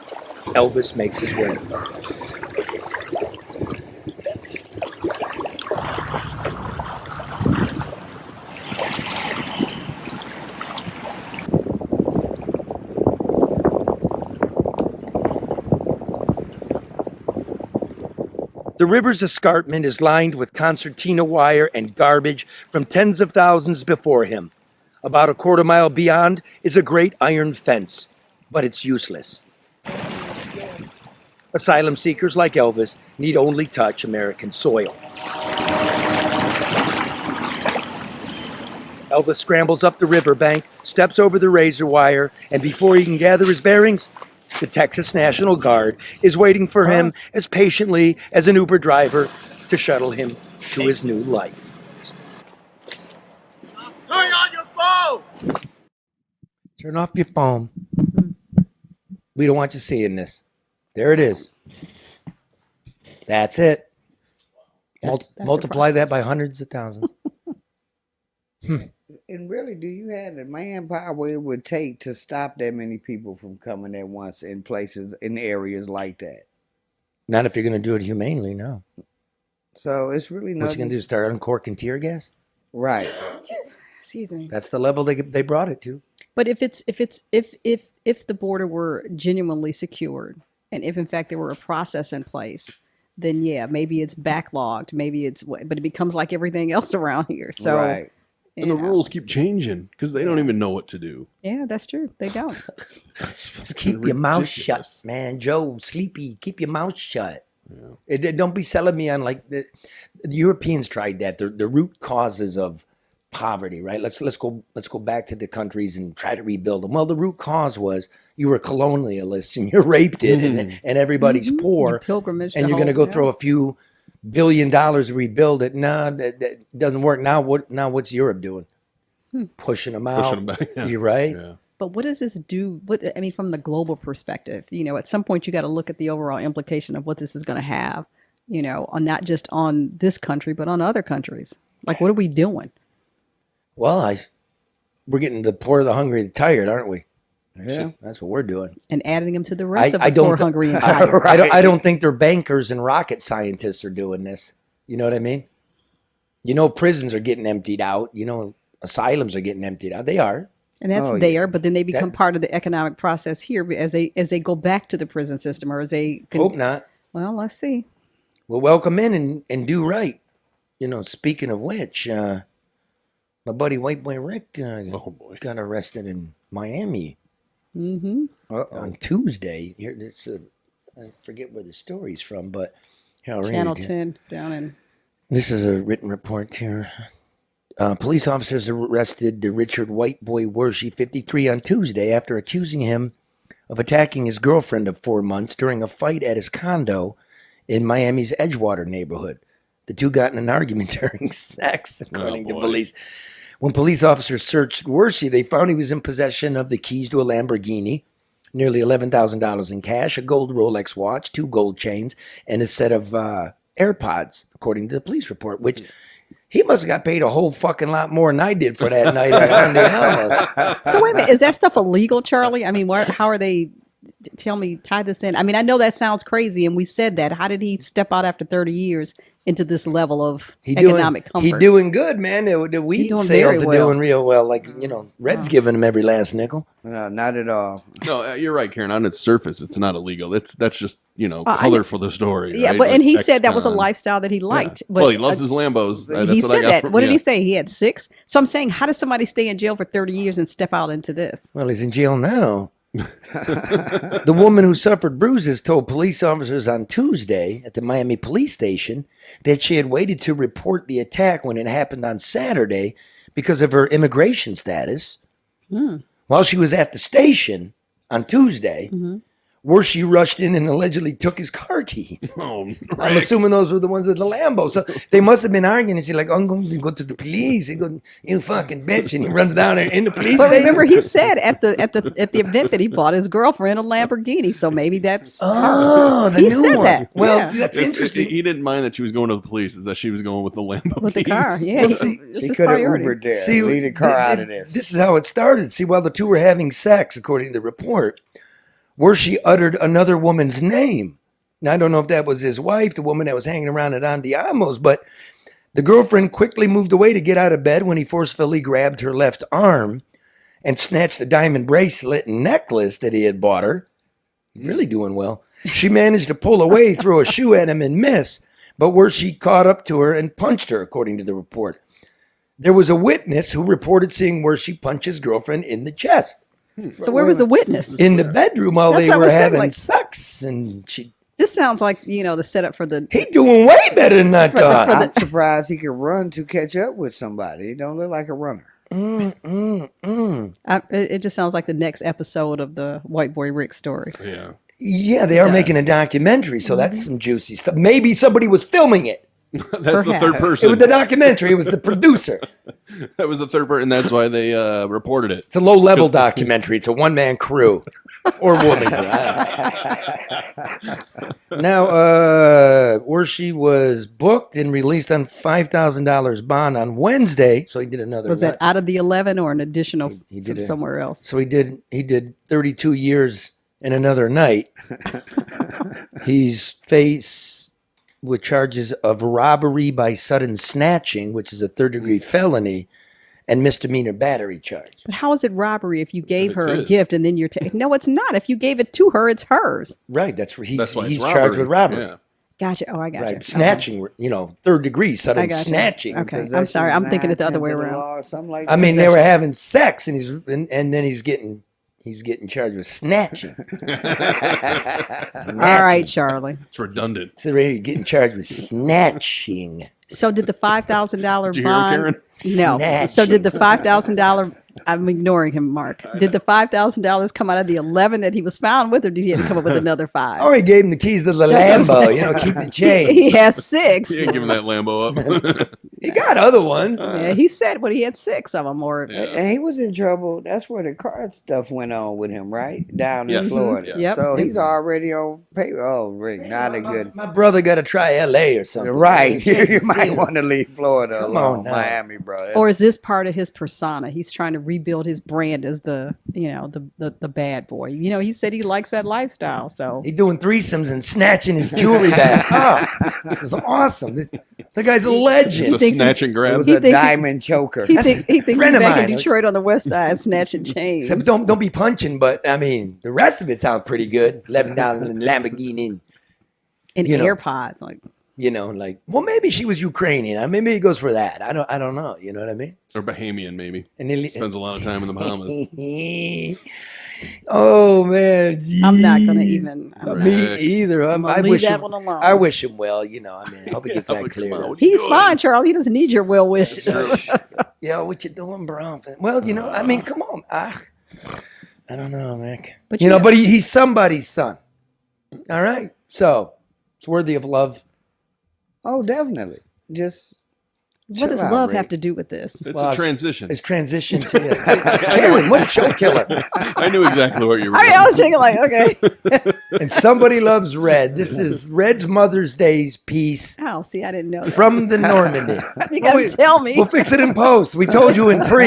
Elvis makes his way. The river's escarpment is lined with concertina wire and garbage from tens of thousands before him. About a quarter mile beyond is a great iron fence, but it's useless. Asylum seekers like Elvis need only touch American soil. Elvis scrambles up the riverbank, steps over the razor wire, and before he can gather his bearings, the Texas National Guard is waiting for him as patiently as an Uber driver to shuttle him to his new life. Turn on your phone! Turn off your phone. We don't want you seeing this. There it is. That's it. That's Multiply that by hundreds of thousands. And really, do you have the manpower it would take to stop that many people from coming at once in places, in areas like that? Not if you're going to do it humanely, no. So it's really nothing. What you going to do, start uncorking tear gas? Right. Excuse me. That's the level they brought it to. But if the border were genuinely secured, and if in fact there were a process in place, then yeah, maybe it's backlogged, but it becomes like everything else around here. So, right. And the rules keep changing because they don't even know what to do. Yeah, that's true. They don't. Just keep your mouth shut, man. Joe, sleepy, keep your mouth shut. Yeah. Don't be selling me on like the Europeans tried that. The root causes of poverty, right? Let's go back to the countries and try to rebuild them. Well, the root cause was you were colonialists and you raped it, and everybody's poor, pilgrimage, and you're going to go throw a few $1 billion to rebuild it. No, that doesn't work. Now what's Europe doing? Pushing them out. Pushing them back. Yeah. You're right. Yeah. But what does this do? From the global perspective, at some point you got to look at the overall implication of what this is going to have, on not just on this country, but on other countries. Like, what are we doing? Well, we're getting the poor, the hungry, the tired, aren't we? Yeah, that's what we're doing. And adding them to the rest of the poor, hungry, and tired. Right. I don't think they're bankers and rocket scientists are doing this. You know what I mean? Prisons are getting emptied out. Asylums are getting emptied out. They are. And that's there, but then they become part of the economic process here as they go back to the prison system, or as they hope not. Well, let's see. We'll welcome in and do right. You know, speaking of which, my buddy White Boy Rick got arrested in Miami on Tuesday. Here, I forget where the story's from, but Channel 10 down in. This is a written report here. Police officers arrested Richard White Boy Wershey, 53, on Tuesday after accusing him of attacking his girlfriend of 4 months during a fight at his condo in Miami's Edgewater neighborhood. The two got in an argument during sex, according to police. When police officers searched Wershey, they found he was in possession of the keys to a Lamborghini, nearly $11,000 in cash, a gold Rolex watch, 2 gold chains, and a set of AirPods, according to the police report, which... He must have got paid a whole fucking lot more than I did for that night at So wait a minute, is that stuff illegal, Charlie? I mean, how are they? Tell me, tie this in. I mean, I know that sounds crazy, and we said that. How did he step out after 30 years into this level of economic comfort? He's doing good, man. The weed sales are doing real well. Like, you know, Red's giving him every last nickel. No, not at all. No, you're right, Karen. On its surface, it's not illegal. That's just, you know, color for the story. Yeah, right? but and like he said that was a lifestyle that he liked. Yeah. But, well, he loves his Lambos. He said that. What did he say? He had 6. So I'm saying, how does somebody stay in jail for 30 years and step out into this? Well, he's in jail now. The woman who suffered bruises told police officers on Tuesday at the Miami police station that she had waited to report the attack when it happened on Saturday because of her immigration status. While she was at the station on Tuesday, where she rushed in and allegedly took his car keys. I'm assuming those were the ones at the Lambo. So they must have been arguing. And she's like, I'm going to go to the police. He goes, you fucking bitch. And he runs down there in the police But station. remember, he said at the event that he bought his girlfriend a Lamborghini. So maybe that's the he new said one. that. Well, that's interesting. He didn't mind that she was going to the police. Is that she was going with the Lambo with the car. Yeah, Well, She could have Ubered there. See, leave the car out of this. This is how it started. See, while the two were having sex, according to the report, where she uttered another woman's name. Now, I don't know if that was his wife, the woman that was hanging around at Andiamo's, but the girlfriend quickly moved away to get out of bed when he forcefully grabbed her left arm and snatched the diamond bracelet and necklace that he had bought her. Really doing well. She managed to pull away, throw a shoe at him, and miss, but where she caught up to her and punched her, according to the report. There was a witness who reported seeing where she punched his girlfriend in the chest. So where was the witness? In the bedroom while That's they what I were was saying, having like- sex, and she. This sounds like, you know, the setup for the. He doing way better than I thought. I'm surprised he could run to catch up with somebody. He don't look like a runner. It just sounds like the next episode of the White Boy Rick story. Yeah. Yeah, they are making a documentary, so that's some juicy stuff. Maybe somebody was filming it. That's the third person. It was the documentary. It was the producer. That was the third person, and that's why they reported it. It's a low-level documentary. It's a one-man crew or woman. Now, where she was booked and released on $5,000 bond on Wednesday, so he did another. Was that out of the 11 or an additional He from did somewhere else? So he did 32 years and another night. He's faced with charges of robbery by sudden snatching, which is a third-degree felony, and misdemeanor battery charge. But how is it robbery if you gave her a his. gift and then you're taking? No, it's not. If you gave it to her, it's hers. Right, that's where That's why he's it's charged with robbery. Yeah. Gotcha. Oh, I got you. Right, snatching, you know, third degree, I sudden got you. snatching. Okay, I'm sorry. I'm thinking it the other way around. Or something like I that. mean, they were having sex, and and then he's getting charged with snatching. All right, Charlie. It's redundant. So they're getting charged with snatching. So did the $5,000 Did you hear him, bond? Karen? No. Snatching. So did the $5,000? I'm ignoring him, Mark. Did the $5,000 come out of the 11 that he was found with, or did he have to come up with another 5? I already gave him the keys to the That's what I'm Lambo, saying. you know, keep the change. He has 6. He ain't giving that Lambo up. He got other ones. Yeah, he said he had 6 of them. Or And he was in trouble. That's where the car stuff went on with him, right? Down in Yes. Florida. Yep. So he's already on paper. Oh, Rick, not a good. My brother got to try L.A. or something. Right. You You can't might see want to leave Florida Come alone. on now. Miami, bro. or is this part of his persona? He's trying to rebuild his brand as the bad boy. You know, he said he likes that lifestyle. So He doing threesomes and snatching his jewelry back. Oh, this is awesome. The guy's a legend. It's a snatch and grab. It was a diamond choker. He thinks he's friend of back in mine. Detroit on the west side snatching chains. Except don't be punching, but I mean, the rest of it sounds pretty good. $11 in Lamborghini. And you know. AirPods. Like, you know, like, well, maybe she was Ukrainian. Maybe it goes for that. I don't know. You know what I mean? Or Bahamian, maybe. And he spends a lot of time in the Bahamas. Oh man, geez. I'm not gonna even. Me either. I leave wish that him, one alone. I wish him well. You know, I mean, I hope he gets that cleared up. He's fine, Charles. He doesn't need your well wishes. Yo, what you doing, bro? Well, you know, I mean, come on. I don't know, man. But you know, but he's somebody's son. All right, so it's worthy of love. Oh, definitely. Just what does love have to do with this? It's a transition. It's transition to Karen, what a show killer. I knew exactly what you were I mean, I was thinking like, okay. And somebody loves Red. This is Red's Mother's Day's piece. Oh, see, I didn't know that. From the Normandy. You gotta tell me. We'll fix it in post. We told you in pre.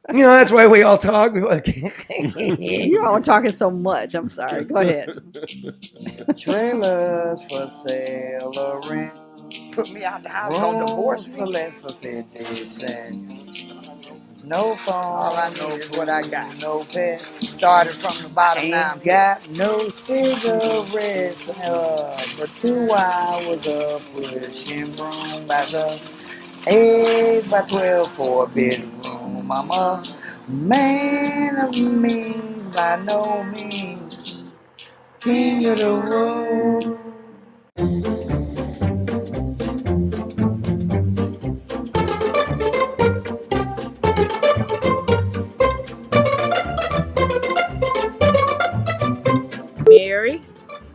You know, that's why we all talk. You're all talking so much. I'm sorry. Go ahead. Trailers for sale or rent. Put me out the house, don't divorce me. For less for 50 cents. No phone. All I know is what I got. No pet. Started from the bottom now. Ain't got no cigarettes for 2 hours of pushing broom by the 8 by 12 4-bedroom. I'm a man of means by no means. King of the road. Mary,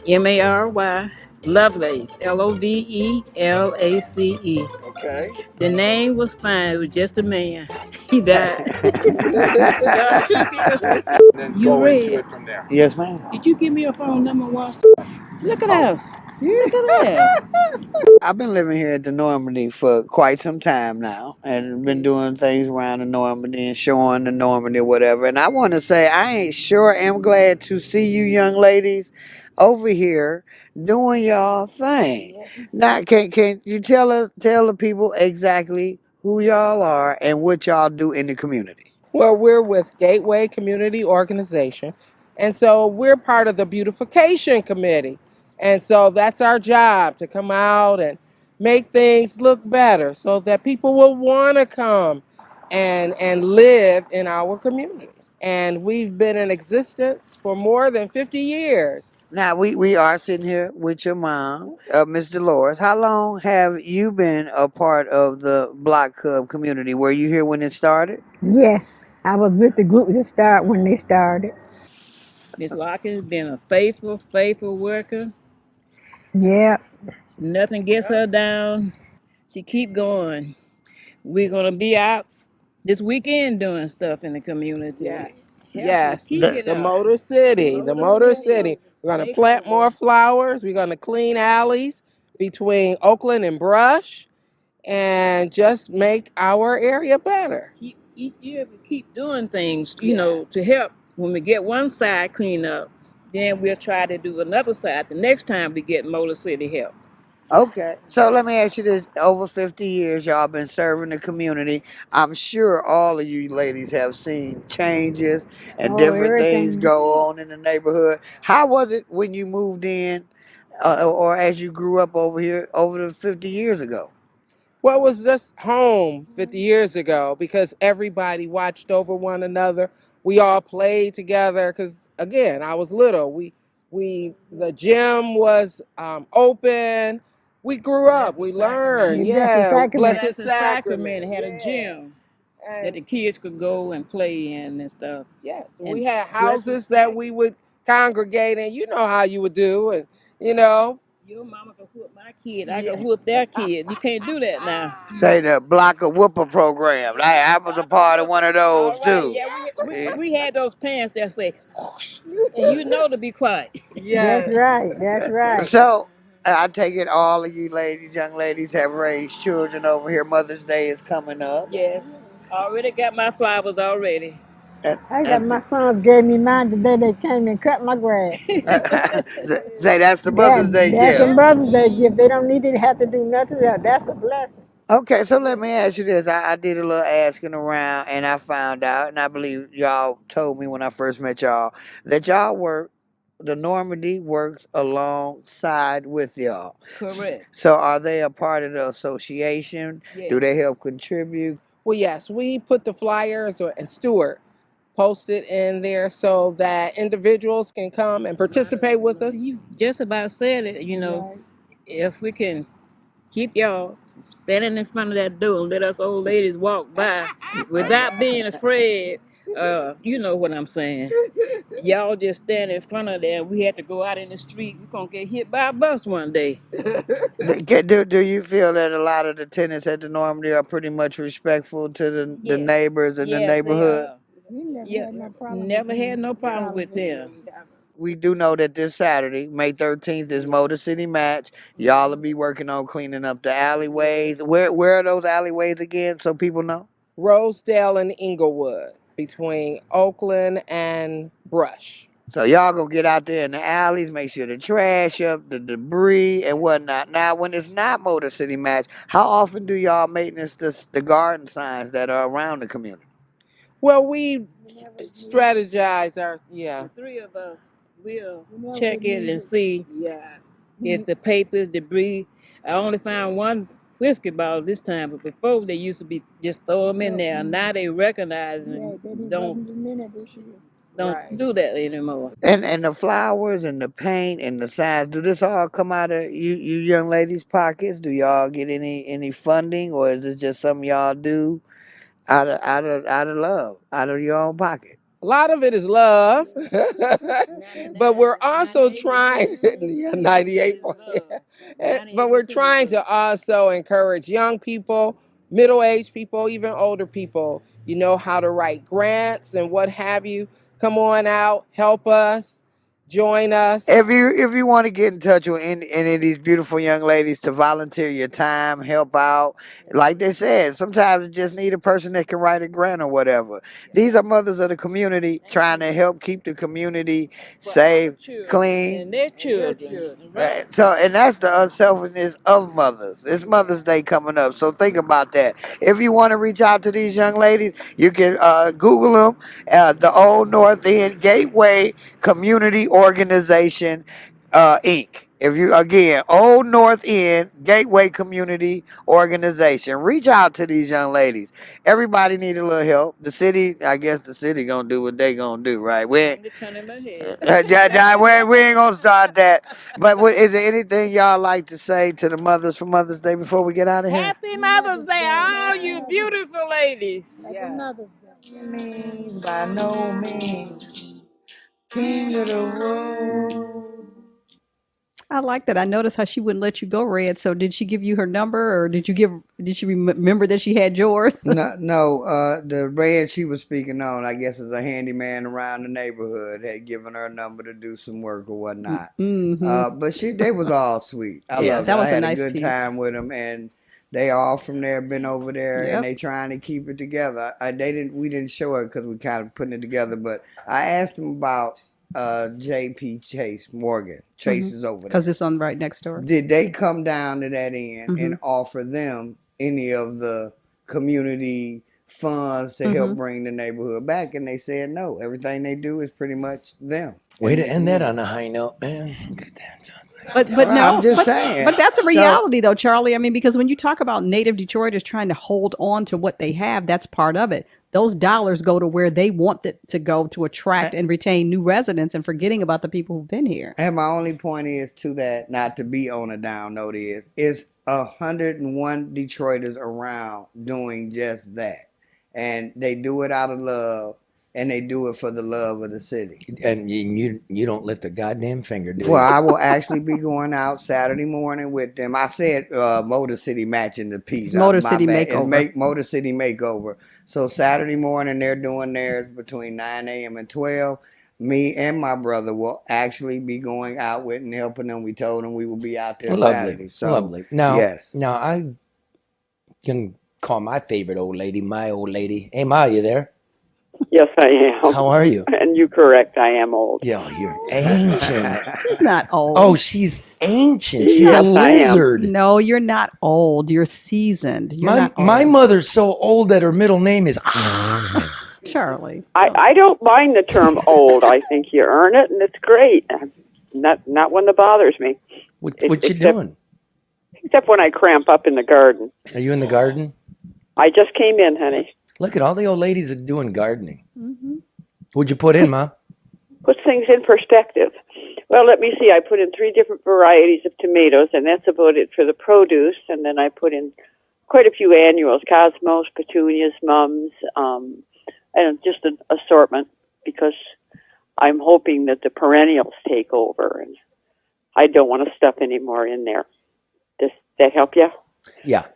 M-A-R-Y, Lovelace, Lovelace. Okay. The name was fine. It was just a man. He died. Then You go read. into it from there. Yes, ma'am. Did you give me a phone number once? Look at us. Look at that. I've been living here at the Normandy for quite some time now and been doing things around the Normandy and showing the Normandy or whatever. And I want to say I ain't sure am glad to see you young ladies over here doing y'all thing. Yes. Now, can you tell the people exactly who y'all are and what y'all do in the community? Well, we're with Gateway Community Organization, and so we're part of the beautification committee. And so that's our job, to come out and make things look better so that people will want to come and live in our community. And we've been in existence for more than 50 years. Now, we are sitting here with your mom, Miss Dolores. How long have you been a part of the Block Club community? Were you here when it started? Yes, I was with the group to start when they started. Miss Larkin's been a faithful worker. Yeah. Nothing gets her down. She keep going. We're gonna be out this weekend doing stuff in the community. Yes, Keep it the up. Motor City, the Motor City. We're going to plant more flowers. We're going to clean alleys between Oakland and Brush and just make our area better. You ever keep doing things, you know, to help. When we get one side cleaned up, then we'll try to do another side the next time we get Motor City help. Okay. So let me ask you this. Over 50 years, y'all been serving the community. I'm sure all of you ladies have seen changes and different things go on in the neighborhood. How was it when you moved in or as you grew up over here over the 50 years ago? Well, it was just home 50 years ago because everybody watched over one another. We all played together because, again, I was little. The gym was open. We grew up. We learned. Blessed Sacrament had a gym that the kids could go and play in and stuff. Yes, And we had houses that we would congregate in. You know how you would do, and you know. Your mama can whoop my kid. I can whoop their kid. You can't do that now. Say the Block of Whooper program. I was a part of one of those too. Yeah, we had those pants that say, and you know to be quiet. That's right. That's right. So I take it all of you ladies, young ladies, have raised children over here. Mother's Day is coming up. Yes. Already got my flowers already. I got my sons gave me mine today. They came and cut my grass. Say that's the Mother's Day That's a gift. Mother's Day gift. They don't need to have to do nothing else. That's a blessing. Okay, so let me ask you this. I did a little asking around and I found out, and I believe y'all told me when I first met y'all, that y'all work, the Normandy works alongside with y'all. Correct. So are they a part of the association? Yes. Do they help contribute? Well, yes, we put the flyers and Stuart posted in there so that individuals can come and participate with us. You just about said it, you know, if we can keep y'all standing in front of that door and let us old ladies walk by without being afraid. You know what I'm saying. Y'all just stand in front of there and we had to go out in the street. We're gonna get hit by a bus one day. Do you feel that a lot of the tenants at the Normandy are pretty much respectful to the Yes. neighbors in the Yes, they neighborhood? are. Never had no problem with them. We do know that this Saturday, May 13th, is Motor City Match. Y'all will be working on cleaning up the alleyways. Where are those alleyways again, so people know? Rosedale and Inglewood, between Oakland and Brush. So y'all gonna get out there in the alleys, make sure the trash up, the debris and whatnot. Now, when it's not Motor City Match, how often do y'all maintenance the garden signs that are around the community? Well, we strategize The three of us will check it and see if the paper, debris. I only found one whiskey bottle this time, but before they used to be just throw them in there. Now they recognize and don't do that anymore. And the flowers and the paint and the signs, do this all come out of you young ladies' pockets? Do y'all get any funding, or is it just something y'all do out of love, out of your own pocket? A lot of it is love, but we're also trying, 98, but we're trying to also encourage young people, middle-aged people, even older people, you know, how to write grants and what have you. Come on out, help us, join us. If you want to get in touch with any of these beautiful young ladies to volunteer your time, help out, like they said, sometimes you just need a person that can write a grant or whatever. These are mothers of the community trying to help keep the community safe, clean. And their children. Right. So, and that's the unselfishness of mothers. It's Mother's Day coming up, so think about that. If you want to reach out to these young ladies, you can Google them, the Old North End Gateway Community Organization, Inc. If you, again, Old North End Gateway Community Organization, reach out to these young ladies. Everybody need a little help. The city, I guess the city gonna do what they gonna do, right? We ain't gonna start that. But is there anything y'all like to say to the mothers for Mother's Day before we get out of here? Happy Mother's Day, all you beautiful ladies. Means by no means king of the road. I like that. I noticed how she wouldn't let you go, Red. So did she give you her number, or did she remember that she had yours? No. The Red she was speaking on, I guess, is a handyman around the neighborhood, had given her a number to do some work or whatnot. Mm-hmm. But they was all sweet. I loved that it. was I had a nice good piece. time with them, and they all from there been over there, and they trying to keep it together. We didn't show it because we kind of putting it together, but I asked them about J.P. Morgan. Chase is over there because it's on right next door. Did they come down to that end and offer them any of the community funds to help bring the neighborhood back? And they said no. Everything they do is pretty much them. Way to end that on a high note, man. But no, I'm just saying. But that's a reality, though, Charlie. I mean, because when you talk about native Detroiters trying to hold on to what they have, that's part of it. Those dollars go to where they want it to go to attract and retain new residents, and forgetting about the people who've been here. And my only point is to that, not to be on a down note, is 101 Detroiters around doing just that, and they do it out of love. And they do it for the love of the city. And you don't lift a goddamn finger, do you? Well, I will actually be going out Saturday morning with them. I said Motor City matching the piece. Motor City Makeover. Motor City Makeover. So Saturday morning, they're doing theirs between 9 a.m. and 12. Me and my brother will actually be going out with and helping them. We told them we will be out there Saturday. So, lovely. Now, yes. Now, I can call my favorite old lady my old lady. Hey, Ma, you there? Yes, I am. How are you? And you're correct. I am old. Yeah, you're ancient. She's not old. Oh, she's ancient. She's Yes, a I am. lizard. No, you're not old. You're seasoned. You're not old. My mother's so old that her middle name is Charlie. I don't mind the term old. I think you earn it, and it's great. Not one that bothers me. What you doing? Except when I cramp up in the garden. Are you in the garden? I just came in, honey. Look at all the old ladies that are doing gardening. Mm-hmm. What'd you put in, Ma? Puts things in perspective. Well, let me see. I put in 3 different varieties of tomatoes, and that's about it for the produce. And then I put in quite a few annuals, cosmos, petunias, mums, and just an assortment because I'm hoping that the perennials take over, and I don't want to stuff any more in there. Does that help you? Yeah.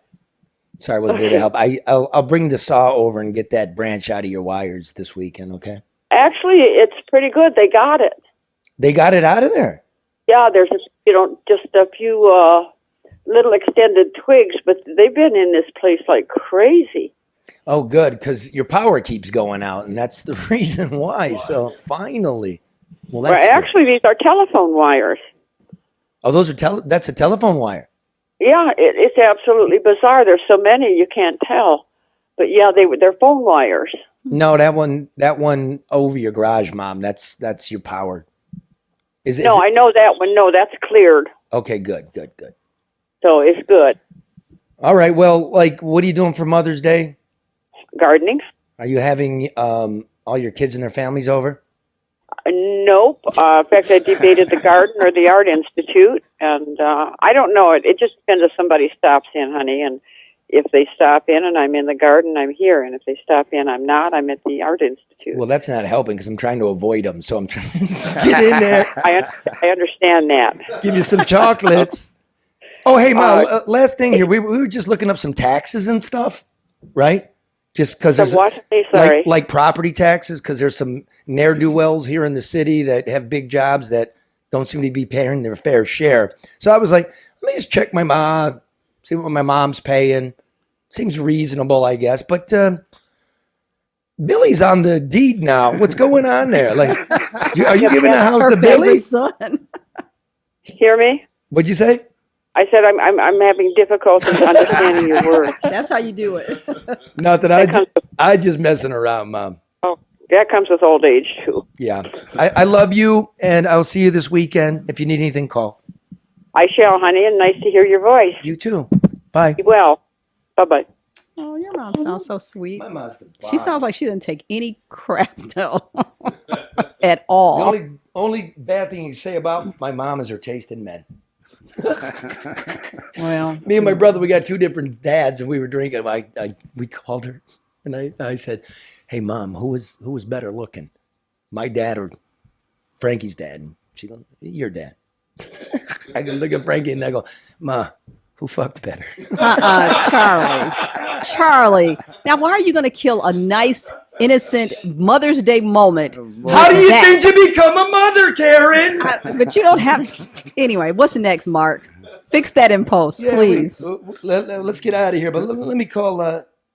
Sorry, I wasn't there to help. I'll bring the saw over and get that branch out of your wires this weekend, okay? Actually, it's pretty good. They got it. They got it out of there? Yeah, there's just a few little extended twigs, but they've been in this place like crazy. Oh, good, because your power keeps going out, and that's the reason why. So finally. Well, that's good. Actually, these are telephone wires. Oh, that's a telephone wire. Yeah, it's absolutely bizarre. There's so many you can't tell. But yeah, they're phone wires. No, that one over your garage, Mom. That's your power. I know that one. No, that's cleared. Okay, good. So it's good. All right. Well, what are you doing for Mother's Day? Gardening. Are you having all your kids and their families over? Nope. In fact, I debated the garden or the art institute, and I don't know. It just depends if somebody stops in, honey. And if they stop in and I'm in the garden, I'm here. And if they stop in, I'm not. I'm at the art institute. Well, that's not helping because I'm trying to avoid them. So I'm trying to get in there. I understand that. Give you some chocolates. Oh, hey, Mom. Last thing here. We were just looking up some taxes and stuff, right? Just because there's like property taxes, because there's some ne'er-do-wells here in the city that have big jobs that don't seem to be paying their fair share. So I was like, let me just check my mom, see what my mom's paying. Seems reasonable, I guess. But Billy's on the deed now. What's going on there? Are you giving the house to Billy? Son. Hear me? What'd you say? I said I'm having difficulty understanding your words. That's how you do it. Not that I just messing around, Mom. Oh, that comes with old age too. Yeah. I love you, and I'll see you this weekend. If you need anything, call. I shall, honey, and nice to hear your voice. You too. Bye. Be well. Bye-bye. Oh, your mom sounds so sweet. My mom's the She sounds like she didn't take any crap, though, at all. The only bad thing you can say about my mom is her taste in men. Well, me and my brother, we got 2 different dads, and we were drinking. We called her, and I said, "Hey, Mom, who was better looking, my dad or Frankie's dad?" And she goes, "Your dad." I can look at Frankie and I go, "Ma, who fucked better?" Charlie. Now, why are you going to kill a nice, innocent Mother's Day moment? How do you think you become a mother, Karen? But you don't have. Anyway, what's next, Mark? Fix that in post, please. Let's get out of here. But let me call.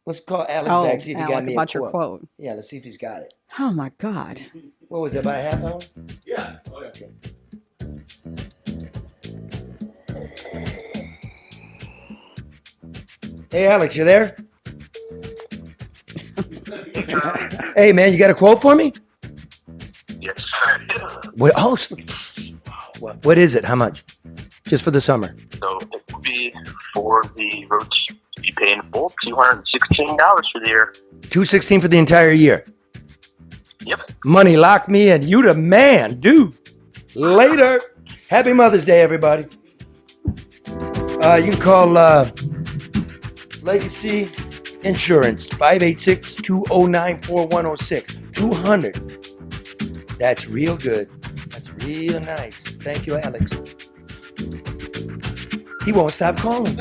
Let's call Alec back. See if he got me about a your quote. Yeah, let's see if he's got it. Oh my God. What was it? About a half hour? Yeah. Oh, yeah. Hey, Alex, you there? Hey, man, you got a quote for me? Yes. What is it? How much? Just for the summer. So it would be for the roads to be paying full $216 for the year. $216 for the entire year. Yep. Money lock me in. You the man, dude. Later. Happy Mother's Day, everybody. You can call Legacy Insurance, 586-209-4106. 200. That's real good. That's real nice. Thank you, Alex. He won't stop calling.